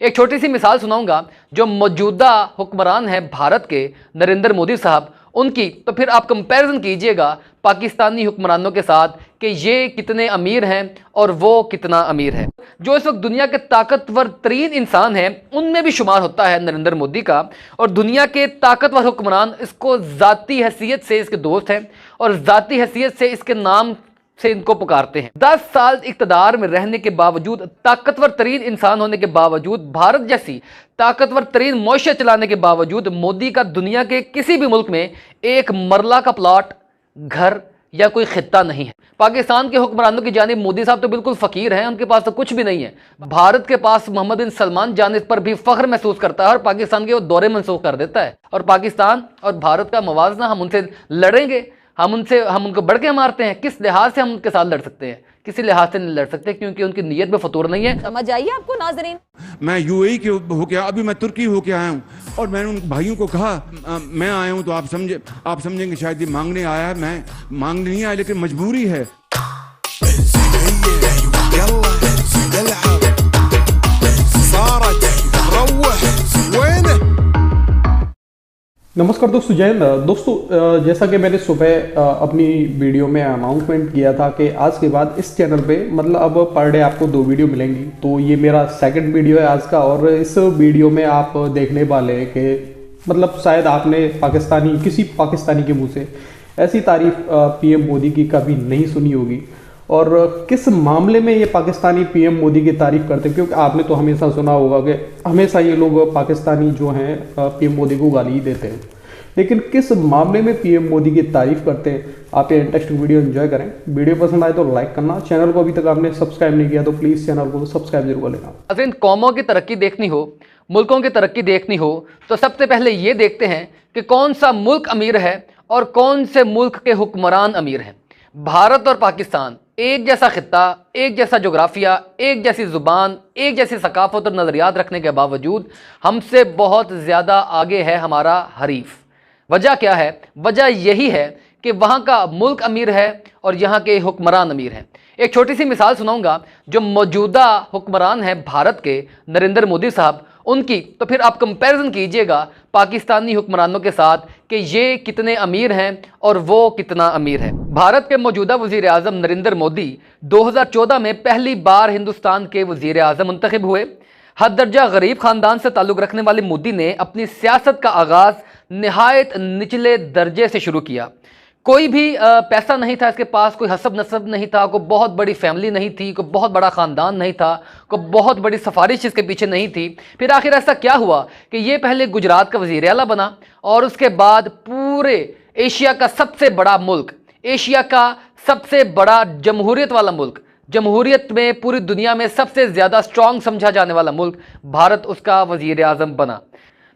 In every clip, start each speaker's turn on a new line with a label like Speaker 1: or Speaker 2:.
Speaker 1: एक छोटी सी मिसाल सुनाऊंगा जो मौजूदा हुक्मरान है भारत के नरेंद्र मोदी साहब उनकी, तो फिर आप कंपैरिजन कीजिएगा पाकिस्तानी हुक्मरानों के साथ कि ये कितने अमीर हैं और वो कितना अमीर है। जो इस वक्त दुनिया के ताकतवर तरीन इंसान हैं उनमें भी शुमार होता है नरेंद्र मोदी का, और दुनिया के ताकतवर हुक्मरान इसको ज़ाती हैसियत से इसके दोस्त हैं और ज़ाती हैसियत से इसके नाम से इनको पुकारते हैं। 10 साल इक़्तिदार में रहने के बावजूद, ताकतवर तरीन इंसान होने के बावजूद, भारत जैसी ताकतवर तरीन मौशियत चलाने के बावजूद मोदी का दुनिया के किसी भी मुल्क में एक मरला का प्लॉट, घर या कोई खित्ता नहीं है। पाकिस्तान के हुक्मरानों की जानिब मोदी साहब तो बिल्कुल फ़कीर हैं, उनके पास तो कुछ भी नहीं है। भारत के पास मोहम्मद बिन सलमान जाने पर भी फ़ख्र महसूस करता है और पाकिस्तान के वो दौरे मनसूख कर देता है। और पाकिस्तान और भारत का मवाजना, हम उनसे लड़ेंगे, हम उनको बढ़ के मारते हैं। किस लिहाज से हम उनके साथ लड़ सकते हैं? किसी लिहाज से नहीं लड़ सकते, क्योंकि उनकी नीयत में फतूर नहीं है।
Speaker 2: समझ आइए आपको नाजरीन।
Speaker 3: मैं यूएई के होके, अभी मैं तुर्की होके आया हूँ और मैंने उन भाइयों को कहा मैं आया हूँ तो आप समझेंगे शायद ये मांगने आया है। मैं मांगने नहीं आया, लेकिन मजबूरी है।
Speaker 4: नमस्कार दोस्तों, जय हिंद। दोस्तों जैसा कि मैंने सुबह अपनी वीडियो में अनाउंसमेंट किया था कि आज के बाद इस चैनल पे मतलब अब पर डे आपको 2 वीडियो मिलेंगी, तो ये मेरा सेकंड वीडियो है आज का। और इस वीडियो में आप देखने वाले हैं कि मतलब शायद आपने किसी पाकिस्तानी के मुंह से ऐसी तारीफ पीएम मोदी की कभी नहीं सुनी होगी, और किस मामले में ये पाकिस्तानी पीएम मोदी की तारीफ करते हैं। क्योंकि आपने तो हमेशा सुना होगा कि हमेशा ये लोग पाकिस्तानी जो हैं पीएम मोदी को गाली ही देते हैं, लेकिन किस मामले में पीएम मोदी की तारीफ करते हैं। आप ये इंटरेस्टिंग वीडियो एंजॉय करें। वीडियो पसंद आए तो लाइक करना, चैनल को अभी तक आपने सब्सक्राइब नहीं किया तो प्लीज़ चैनल को सब्सक्राइब जरूर कर लेना।
Speaker 1: अगर कौमों की तरक्की देखनी हो, मुल्कों की तरक्की देखनी हो, तो सबसे पहले ये देखते हैं कि कौन सा मुल्क अमीर है और कौन से मुल्क के हुक्मरान अमीर हैं। भारत और पाकिस्तान एक जैसा खित्ता, एक जैसा जोग्राफिया, एक जैसी ज़ुबान, एक जैसी सकाफत और नज़रियात रखने के बावजूद हमसे बहुत ज़्यादा आगे है हमारा हरीफ। वजह क्या है? वजह यही है कि वहाँ का मुल्क अमीर है और यहाँ के हुक्मरान अमीर हैं। एक छोटी सी मिसाल सुनाऊंगा जो मौजूदा हुक्मरान है भारत के नरेंद्र मोदी साहब उनकी, तो फिर आप कंपैरिजन कीजिएगा पाकिस्तानी हुक्मरानों के साथ कि ये कितने अमीर हैं और वो कितना अमीर है। भारत के मौजूदा वज़ीर आज़म नरेंद्र मोदी 2014 में पहली बार हिंदुस्तान के वज़ीर आज़म मुंतखब हुए। हद दर्जा गरीब ख़ानदान से ताल्लुक़ रखने वाले मोदी ने अपनी सियासत का आगाज़ नहायत निचले दर्जे से शुरू किया। कोई भी पैसा नहीं था इसके पास, कोई हसब नसब नहीं था, कोई बहुत बड़ी फैमिली नहीं थी, कोई बहुत बड़ा ख़ानदान नहीं था, कोई बहुत बड़ी सफारिश इसके पीछे नहीं थी। फिर आखिर ऐसा क्या हुआ कि ये पहले गुजरात का वज़ीर आला बना और उसके बाद पूरे एशिया का सबसे बड़ा मुल्क, एशिया का सबसे बड़ा जमहूरियत वाला मुल्क, जमहूरियत में पूरी दुनिया में सबसे ज़्यादा स्ट्रॉन्ग समझा जाने वाला मुल्क भारत, उसका वज़ीर आज़म बना।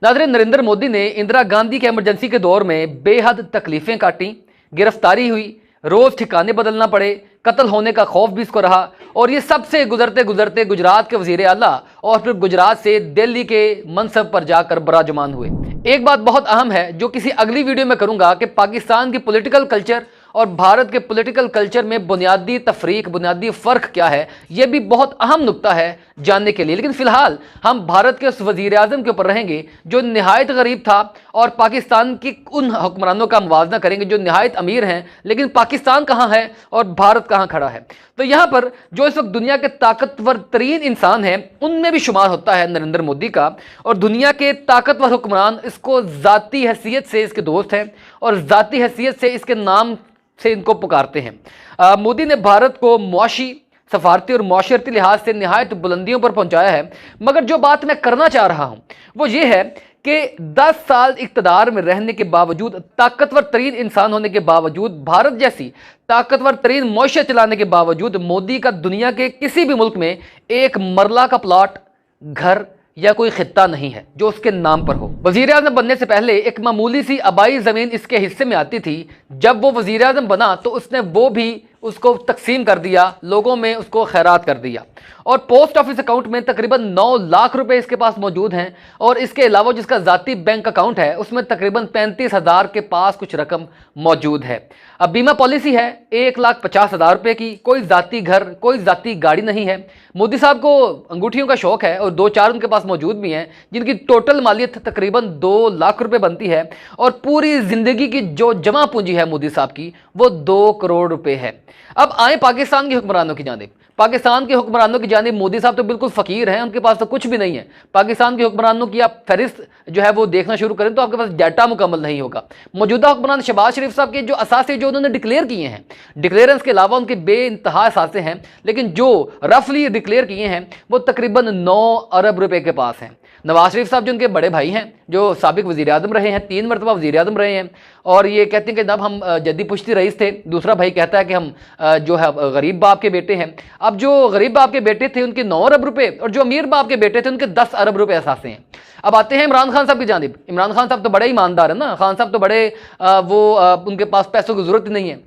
Speaker 1: नाज़रीन, नरेंद्र मोदी ने इंदिरा गांधी के इमरजेंसी के दौर में बेहद तकलीफ़ें काटी, गिरफ्तारी हुई, रोज़ ठिकाने बदलना पड़े, कत्ल होने का खौफ भी इसको रहा, और ये सबसे गुजरते गुजरते गुजरात के वज़ीर आला और फिर गुजरात से दिल्ली के मनसब पर जाकर बराजमान हुए। एक बात बहुत अहम है जो किसी अगली वीडियो में करूंगा कि पाकिस्तान की पॉलिटिकल कल्चर और भारत के पॉलिटिकल कल्चर में बुनियादी तफरीक, बुनियादी फ़र्क क्या है, यह भी बहुत अहम नुक्ता है जानने के लिए। लेकिन फ़िलहाल हम भारत के उस वज़ीर आज़म के ऊपर रहेंगे जो नहायत गरीब था और पाकिस्तान की उन हुक्मरानों का मुवाजना करेंगे जो नहायत अमीर हैं, लेकिन पाकिस्तान कहाँ है और भारत कहाँ खड़ा है। तो यहाँ पर जो इस वक्त दुनिया के ताकतवर तरीन इंसान हैं उनमें भी शुमार होता है नरेंद्र मोदी का, और दुनिया के ताकतवर हुक्मरान इसको ज़ाती हैसियत से इसके दोस्त हैं और ज़ाती हैसियत से इसके नाम से इनको पुकारते हैं। मोदी ने भारत को मुआशी, सफारती और मुआशरती लिहाज से नहायत बुलंदियों पर पहुंचाया है। मगर जो बात मैं करना चाह रहा हूं वो ये है कि 10 साल इक़्तिदार में रहने के बावजूद, ताकतवर तरीन इंसान होने के बावजूद, भारत जैसी ताकतवर तरीन मौशियत चलाने के बावजूद मोदी का दुनिया के किसी भी मुल्क में एक मरला का प्लॉट, घर या कोई खित्ता नहीं है जो उसके नाम पर हो। वज़ीर आज़म बनने से पहले एक मामूली सी आबाई ज़मीन इसके हिस्से में आती थी। जब वो वज़ीर आज़म बना तो उसने वो भी उसको तकसीम कर दिया, लोगों में उसको खैरात कर दिया। और पोस्ट ऑफिस अकाउंट में तकरीबन 9 लाख रुपए इसके पास मौजूद हैं। और इसके अलावा जिसका ज़ाती बैंक अकाउंट है उसमें तकरीबन 35,000 के पास कुछ रकम मौजूद है। अब बीमा पॉलिसी है 1,50,000 रुपए की, कोई ज़ाती घर, कोई ज़ाती गाड़ी नहीं है। मोदी साहब को अंगूठियों का शौक है और 2-4 उनके पास मौजूद भी हैं, जिनकी टोटल मालियत तकरीबन 2 लाख रुपए बनती है। और पूरी ज़िंदगी की जो जमा पूंजी है मोदी साहब की वो 2 करोड़ रुपए है। अब आए पाकिस्तान के हुक्मरानों की जानिब। पाकिस्तान के हुक्मरानों की जानिब मोदी साहब तो बिल्कुल फ़कीर हैं, उनके पास तो कुछ भी नहीं है। पाकिस्तान के हुक्मरानों की आप फहरिस्त जो है वो देखना शुरू करें तो आपके पास डाटा मुकम्मल नहीं होगा। मौजूदा हुक्मरान शहबाज शरीफ साहब के जो असासे जो उन्होंने डिक्लेयर किए हैं, डिक्लेरेंस के अलावा उनके बेइंतहा असासे हैं, लेकिन जो रफली डिक्लेयर किए हैं वो तकरीबन 9 अरब रुपए के पास हैं। नवाज शरीफ साहब जो उनके बड़े भाई हैं, जो साबिक वज़ीर आज़म रहे हैं, 3 मरतबा वज़ीर आज़म रहे हैं, और ये कहते हैं कि जब हम जद्दी पुश्ती रईस थे। दूसरा भाई कहता है कि हम जो है गरीब बाप के बेटे हैं। अब जो गरीब बाप के बेटे थे उनके 9 अरब रुपए और जो अमीर बाप के बेटे थे उनके 10 अरब रुपए असासे हैं। अब आते हैं इमरान खान साहब की जानिब। इमरान खान साहब तो बड़े ईमानदार है ना, खान साहब तो बड़े उनके पास पैसों की ज़रूरत नहीं है।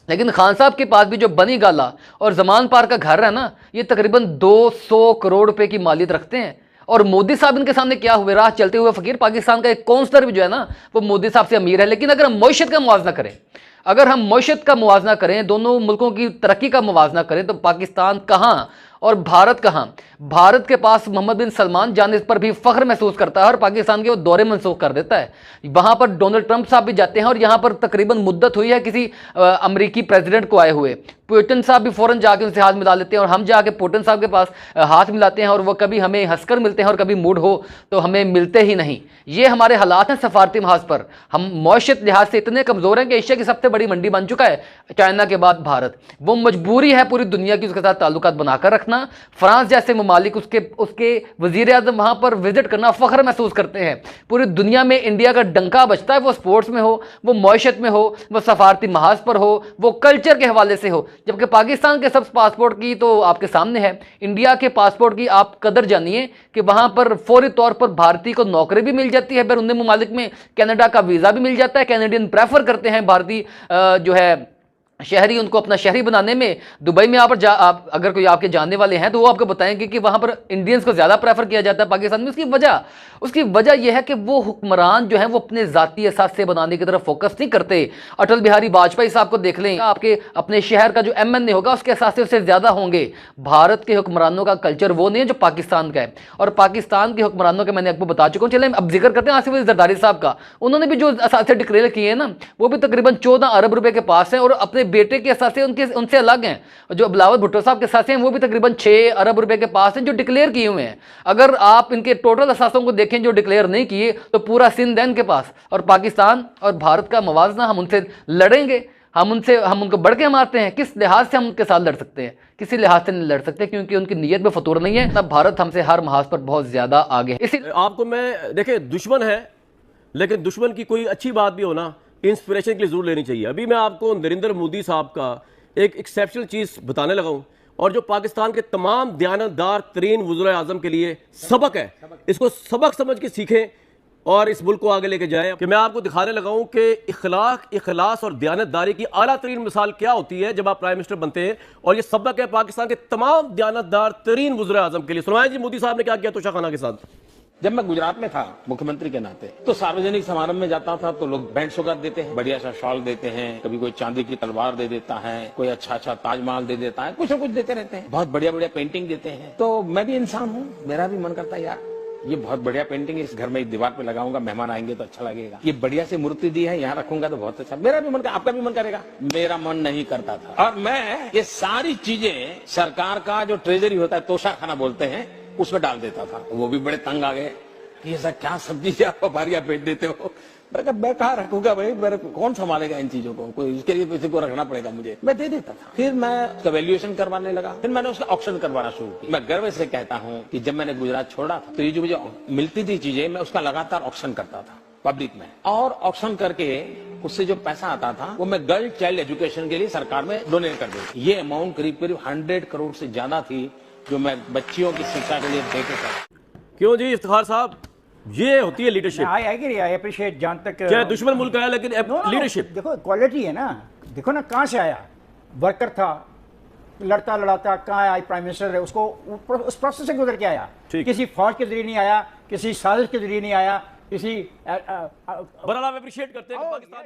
Speaker 1: लेकिन खान साहब के पास भी जो बनी गाला और जमान पार का घर है ना, ये तकरीबन 200 करोड़ रुपए की मालियत रखते हैं। और मोदी साहब इनके सामने क्या हुए, राह चलते हुए फकीर। पाकिस्तान का एक काउंसलर भी जो है ना वो मोदी साहब से अमीर है। लेकिन अगर हम मईशत का मुवाजना करें, अगर हम मईशत का मुवाजना करें, दोनों मुल्कों की तरक्की का मुवाजना करें, तो पाकिस्तान कहाँ और भारत कहाँ। भारत के पास मोहम्मद बिन सलमान जाने पर भी फख्र महसूस करता है और पाकिस्तान के वो दौरे मनसूख कर देता है। वहाँ पर डोनाल्ड ट्रंप साहब भी जाते हैं और यहाँ पर तकरीबन मुद्दत हुई है किसी अमरीकी प्रेसिडेंट को आए हुए। पुतिन साहब भी फ़ौरन जाके उनसे हाथ मिला लेते हैं और हम जाके पुतिन साहब के पास हाथ मिलाते हैं और वो कभी हमें हंसकर मिलते हैं और कभी मूड हो तो हमें मिलते ही नहीं। ये हमारे हालात हैं सफारती महाज पर। हम मौशियत लिहाज से इतने कमज़ोर हैं कि एशिया की सबसे बड़ी मंडी बन चुका है चाइना के बाद भारत। वो मजबूरी है पूरी दुनिया की उसके साथ ताल्लुकात बनाकर रखना। फ्रांस जैसे ममालिक उसके वज़ीर आज़म वहाँ पर विजिट करना फ़ख्र महसूस करते हैं। पूरी दुनिया में इंडिया का डंका बजता है, वो स्पोर्ट्स में हो, वो मौशियत में हो, वो सफारती महाज पर हो, वो कल्चर के हवाले से हो। जबकि पाकिस्तान के सब पासपोर्ट की तो आपके सामने है, इंडिया के पासपोर्ट की आप कदर जानिए कि वहाँ पर फौरी तौर पर भारतीय को नौकरी भी मिल जाती है। बैरून मुमालिक में कनाडा का वीज़ा भी मिल जाता है। कैनेडियन प्रेफर करते हैं भारतीय जो है शहरी, उनको अपना शहरी बनाने में। दुबई में आप अगर कोई आपके जानने वाले हैं तो वो आपको बताएंगे कि वहाँ पर इंडियंस को ज़्यादा प्रेफर किया जाता है पाकिस्तान में। उसकी वजह यह है कि वो हुक्मरान जो हैं वो अपने ज़ाती असासे बनाने की तरफ फोकस नहीं करते। अटल बिहारी वाजपेयी साहब को देख लें, आपके अपने शहर का जो MNA होगा उसके असासे उससे ज़्यादा होंगे। भारत के हुक्मरानों का कल्चर वो नहीं है जो पाकिस्तान का है। और पाकिस्तान के हुक्मरानों के मैंने आपको बता चुका हूँ। चले अब जिक्र करते हैं आसिफ अली जरदारी साहब का। उन्होंने भी जो असासे डिक्लेयर किए हैं ना वो भी तकरीबन 14 अरब रुपए के पास हैं और अपने बेटे के असासे उनसे अलग हैं। जो बिलावल भुट्टो साहब के असासे हैं वो भी तकरीबन 6 अरब रुपए के पास हैं जो डिक्लेयर किए हुए हैं। अगर आप इनके टोटल असासों को देखें जो डिक्लेयर नहीं किए तो पूरा सिंध है इनके पास। और पाकिस्तान और भारत का मवाजना, हम उनसे लड़ेंगे, हम उनको बढ़ के मारते हैं। किस लिहाज से हम उनके साथ लड़ सकते हैं? किसी लिहाज से नहीं लड़ सकते क्योंकि उनकी नीयत में फतूर नहीं है। तब भारत हमसे हर महाज पर बहुत ज्यादा आगे है। इसी
Speaker 2: आपको मैं देखिए, दुश्मन है लेकिन दुश्मन की कोई अच्छी बात भी हो ना, इंस्पिरेशन के लिए जरूर लेनी चाहिए। अभी मैं आपको नरेंद्र मोदी साहब का एक एक्सेप्शनल चीज़ बताने लगा हूँ और जो पाकिस्तान के तमाम दयानतदार तरीन वज़ीर आज़म के लिए सबक है। इसको सबक समझ के सीखें और इस मुल्क को आगे लेके जाएं। कि मैं आपको दिखाने लगा हूँ कि इखलास और दयानतदारी की आला तरीन मिसाल क्या होती है जब आप प्राइम मिनिस्टर बनते हैं। और ये सबक है पाकिस्तान के तमाम दयानतदार तरीन वज़ीर आज़म के लिए। सुनाएं जी मोदी साहब ने क्या किया तोशा खाना के साथ।
Speaker 5: जब मैं गुजरात में था मुख्यमंत्री के नाते तो सार्वजनिक समारोह में जाता था तो लोग बैंड सौगात देते हैं, बढ़िया सा शॉल देते हैं, कभी कोई चांदी की तलवार दे देता है, कोई अच्छा ताजमहल दे देता है, कुछ न कुछ देते रहते हैं, बहुत बढ़िया पेंटिंग देते हैं। तो मैं भी इंसान हूँ, मेरा भी मन करता है यार ये बहुत बढ़िया पेंटिंग है, इस घर में एक दीवार पे लगाऊंगा, मेहमान आएंगे तो अच्छा लगेगा। ये बढ़िया सी मूर्ति दी है, यहाँ रखूंगा तो बहुत अच्छा। मेरा भी मन, आपका भी मन करेगा। मेरा मन नहीं करता था और मैं ये सारी चीजें सरकार का जो ट्रेजरी होता है, तोशा खाना बोलते हैं, उसमें डाल देता था। वो भी बड़े तंग आ गए कि ये सब क्या सब्जी आप बारियां बेच देते हो। मैं कहाँ रखूंगा भाई, मेरे कौन संभालेगा इन चीजों को, कोई इसके लिए किसी को रखना पड़ेगा मुझे। मैं दे देता था। फिर मैं उसका वैल्यूएशन करवाने लगा, फिर मैंने उसका ऑक्शन करवाना शुरू किया। मैं गर्व से कहता हूँ कि जब मैंने गुजरात छोड़ा था तो ये जो मुझे मिलती थी चीजें, मैं उसका लगातार ऑक्शन करता था पब्लिक में, और ऑक्शन करके उससे जो पैसा आता था वो मैं गर्ल चाइल्ड एजुकेशन के लिए सरकार में डोनेट कर देता। ये अमाउंट करीब 100 करोड़ से ज्यादा थी जो मैं बच्चियों की शिक्षा के लिए देते था।
Speaker 2: क्यों जी इफ्तिखार साहब, ये होती है लीडरशिप।
Speaker 6: I appreciate. जहां तक
Speaker 2: क्या दुश्मन मुल्क है लेकिन लीडरशिप
Speaker 6: देखो क्वालिटी है ना, देखो ना कहां से आया। वर्कर था, लड़ता लड़ाता कहाँ आया प्राइम मिनिस्टर है, उसको उस प्रोसेस से गुजर के आया।
Speaker 2: ठीक।
Speaker 6: किसी फौज के जरिए नहीं आया, किसी साजिश के जरिए नहीं आया, किसी
Speaker 2: बहरहाल आप अप्रिशिएट करते हैं कि पाकिस्तान